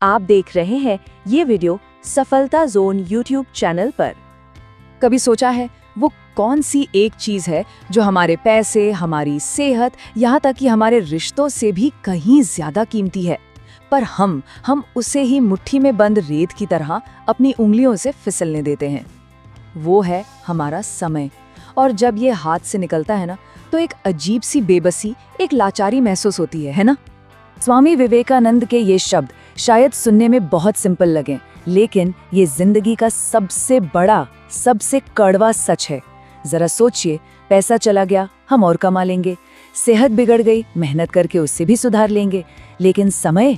आप देख रहे हैं ये वीडियो सफलता जोन यूट्यूब चैनल पर। कभी सोचा है वो कौन सी एक चीज है जो हमारे पैसे, हमारी सेहत, यहाँ तक कि हमारे रिश्तों से भी कहीं ज्यादा कीमती है, पर हम उसे ही मुट्ठी में बंद रेत की तरह अपनी उंगलियों से फिसलने देते हैं। वो है हमारा समय। और जब ये हाथ से निकलता है ना, तो एक अजीब सी बेबसी, एक लाचारी महसूस होती है ना। स्वामी विवेकानंद के ये शब्द शायद सुनने में बहुत सिंपल लगें, लेकिन ये जिंदगी का सबसे बड़ा, सबसे कड़वा सच है। जरा सोचिए, पैसा चला गया, हम और कमा लेंगे, सेहत बिगड़ गई, मेहनत करके उससे भी सुधार लेंगे, लेकिन समय,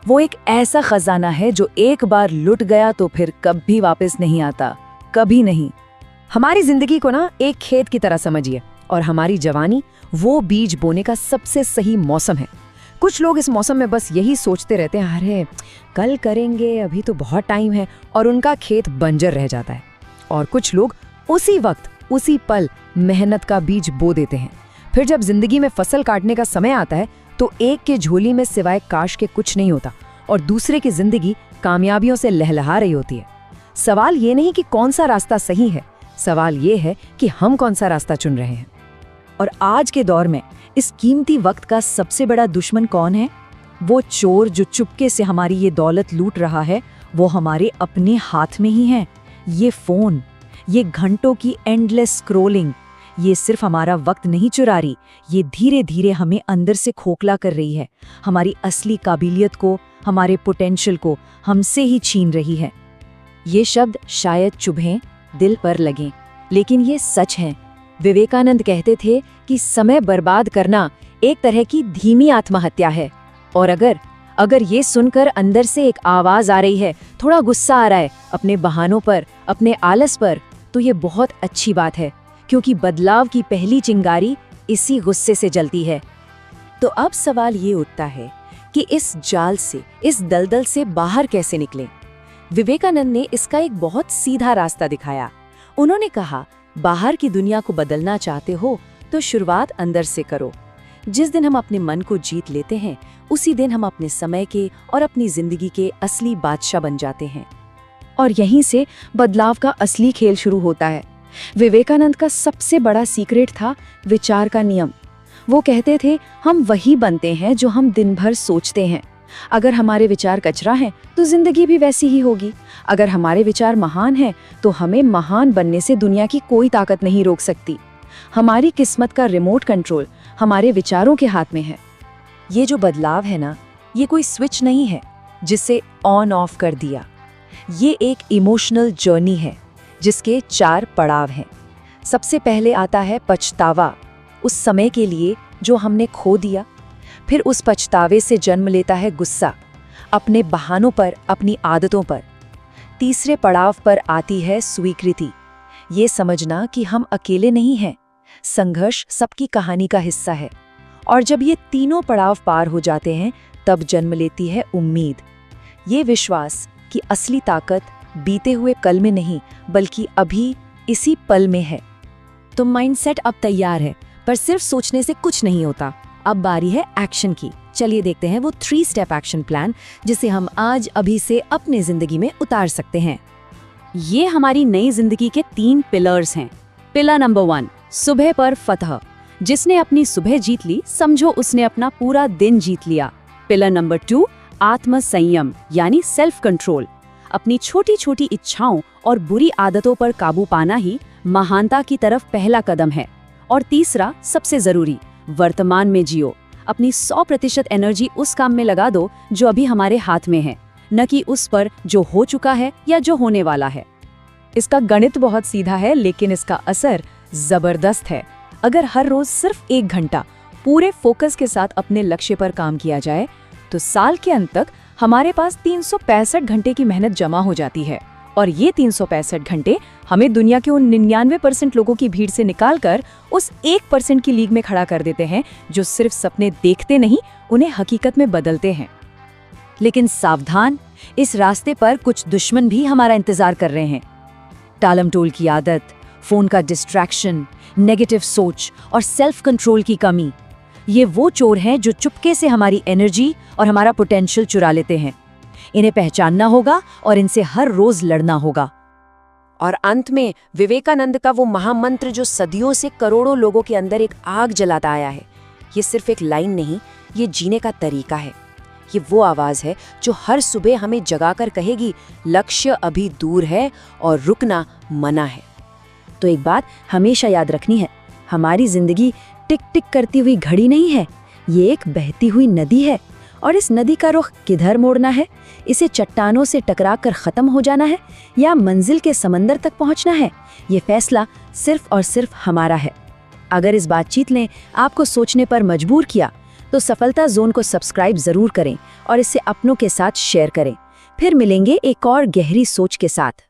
वो एक ऐसा खजाना है जो एक बार लुट गया तो फिर कभी वापस नहीं आता, कभी नहीं। हमारी जिंदगी को ना एक खेत की तरह समझिए, और हमारी जवानी वो बीज बोने का सबसे सही मौसम है। कुछ लोग इस मौसम में बस यही सोचते रहते हैं, अरे कल करेंगे, अभी तो बहुत टाइम है, और उनका खेत बंजर रह जाता है। और कुछ लोग उसी वक्त, उसी पल मेहनत का बीज बो देते हैं। फिर जब जिंदगी में फसल काटने का समय आता है तो एक के झोली में सिवाय काश के कुछ नहीं होता, और दूसरे की जिंदगी कामयाबियों से लहलहा रही होती है। सवाल ये नहीं कि कौन सा रास्ता सही है, सवाल ये है कि हम कौन सा रास्ता चुन रहे हैं। और आज के दौर में इस कीमती वक्त का सबसे बड़ा दुश्मन कौन है? वो चोर जो चुपके से हमारी ये दौलत लूट रहा है, वो हमारे अपने हाथ में ही है। ये फोन, ये घंटों की एंडलेस स्क्रॉलिंग, ये सिर्फ हमारा वक्त नहीं चुरा रही, ये धीरे धीरे हमें अंदर से खोखला कर रही है। हमारी असली काबिलियत को, हमारे पोटेंशियल को हमसे ही छीन रही है। ये शब्द शायद चुभें, दिल पर लगें, लेकिन ये सच है। विवेकानंद कहते थे कि समय बर्बाद करना एक तरह की धीमी आत्महत्या है। और अगर ये सुनकर अंदर से एक आवाज आ रही है, थोड़ा गुस्सा आ रहा है अपने बहानों पर, अपने आलस पर, तो ये बहुत अच्छी बात है, क्योंकि बदलाव की पहली चिंगारी इसी गुस्से से जलती है। तो अब सवाल ये उठता है कि इस जाल से, इस दलदल से बाहर कैसे निकलें? विवेकानंद ने इसका एक बहुत सीधा रास्ता दिखाया। उन्होंने कहा, बाहर की दुनिया को बदलना चाहते हो तो शुरुआत अंदर से करो। जिस दिन हम अपने मन को जीत लेते हैं, उसी दिन हम अपने समय के और अपनी जिंदगी के असली बादशाह बन जाते हैं। और यहीं से बदलाव का असली खेल शुरू होता है। विवेकानंद का सबसे बड़ा सीक्रेट था विचार का नियम। वो कहते थे, हम वही बनते हैं जो हम दिन भर सोचते हैं। अगर हमारे विचार कचरा हैं, तो जिंदगी भी वैसी ही होगी। अगर हमारे विचार महान हैं, तो हमें महान बनने से दुनिया की कोई ताकत नहीं रोक सकती। हमारी किस्मत का रिमोट कंट्रोल हमारे विचारों के हाथ में है। ये जो बदलाव है ना, ये कोई स्विच नहीं है जिसे ऑन ऑफ कर दिया। ये एक इमोशनल जर्नी है जिसके 4 पड़ाव हैं। सबसे पहले आता है पछतावा, उस समय के लिए जो हमने खो दिया। फिर उस पछतावे से जन्म लेता है गुस्सा, अपने बहानों पर, अपनी आदतों पर। तीसरे पड़ाव पर आती है स्वीकृति, ये समझना कि हम अकेले नहीं हैं, संघर्ष सबकी कहानी का हिस्सा है। और जब ये तीनों पड़ाव पार हो जाते हैं, तब जन्म लेती है उम्मीद, ये विश्वास कि असली ताकत बीते हुए कल में नहीं, बल्कि अभी इसी पल में है। तो माइंडसेट अब तैयार है, पर सिर्फ सोचने से कुछ नहीं होता। अब बारी है एक्शन की। चलिए देखते हैं वो 3 स्टेप एक्शन प्लान जिसे हम आज अभी से अपने जिंदगी में उतार सकते हैं। ये हमारी नई जिंदगी के 3 पिलर्स हैं। पिलर नंबर 1, सुबह पर फतह। जिसने अपनी सुबह जीत ली, समझो उसने अपना पूरा दिन जीत लिया। पिलर नंबर 2, आत्म संयम यानी सेल्फ कंट्रोल। अपनी छोटी छोटी इच्छाओं और बुरी आदतों पर काबू पाना ही महानता की तरफ पहला कदम है। और तीसरा, सबसे जरूरी, वर्तमान में जियो। अपनी 100% एनर्जी उस काम में लगा दो जो अभी हमारे हाथ में है, न कि उस पर जो हो चुका है या जो होने वाला है। इसका गणित बहुत सीधा है, लेकिन इसका असर जबरदस्त है। अगर हर रोज सिर्फ 1 घंटा पूरे फोकस के साथ अपने लक्ष्य पर काम किया जाए, तो साल के अंत तक हमारे पास 365 घंटे की मेहनत जमा हो जाती है। और ये 365 घंटे हमें दुनिया के उन 99% लोगों की भीड़ से निकालकर उस 1% की लीग में खड़ा कर देते हैं जो सिर्फ सपने देखते नहीं, उन्हें हकीकत में बदलते हैं। लेकिन सावधान, इस रास्ते पर कुछ दुश्मन भी हमारा इंतजार कर रहे हैं। टालमटोल की आदत, फोन का डिस्ट्रैक्शन, नेगेटिव सोच और सेल्फ कंट्रोल की कमी, ये वो चोर हैं जो चुपके से हमारी एनर्जी और हमारा पोटेंशियल चुरा लेते हैं। इन्हें पहचानना होगा और इनसे हर रोज लड़ना होगा। और अंत में विवेकानंद का वो महामंत्र जो सदियों से करोड़ों लोगों के अंदर एक आग जलाता आया है, ये सिर्फ एक लाइन नहीं, ये जीने का तरीका है। ये वो आवाज है जो हर सुबह हमें जगाकर कहेगी लक्ष्य अभी दूर है और रुकना मना है। तो एक बात हमेशा याद रखनी है, हमारी जिंदगी टिक टिक करती हुई घड़ी नहीं है, ये एक बहती हुई नदी है। और इस नदी का रुख किधर मोड़ना है, इसे चट्टानों से टकराकर खत्म हो जाना है या मंजिल के समंदर तक पहुंचना है, ये फैसला सिर्फ और सिर्फ हमारा है। अगर इस बातचीत ने आपको सोचने पर मजबूर किया तो सफलता जोन को सब्सक्राइब जरूर करें और इसे अपनों के साथ शेयर करें। फिर मिलेंगे एक और गहरी सोच के साथ।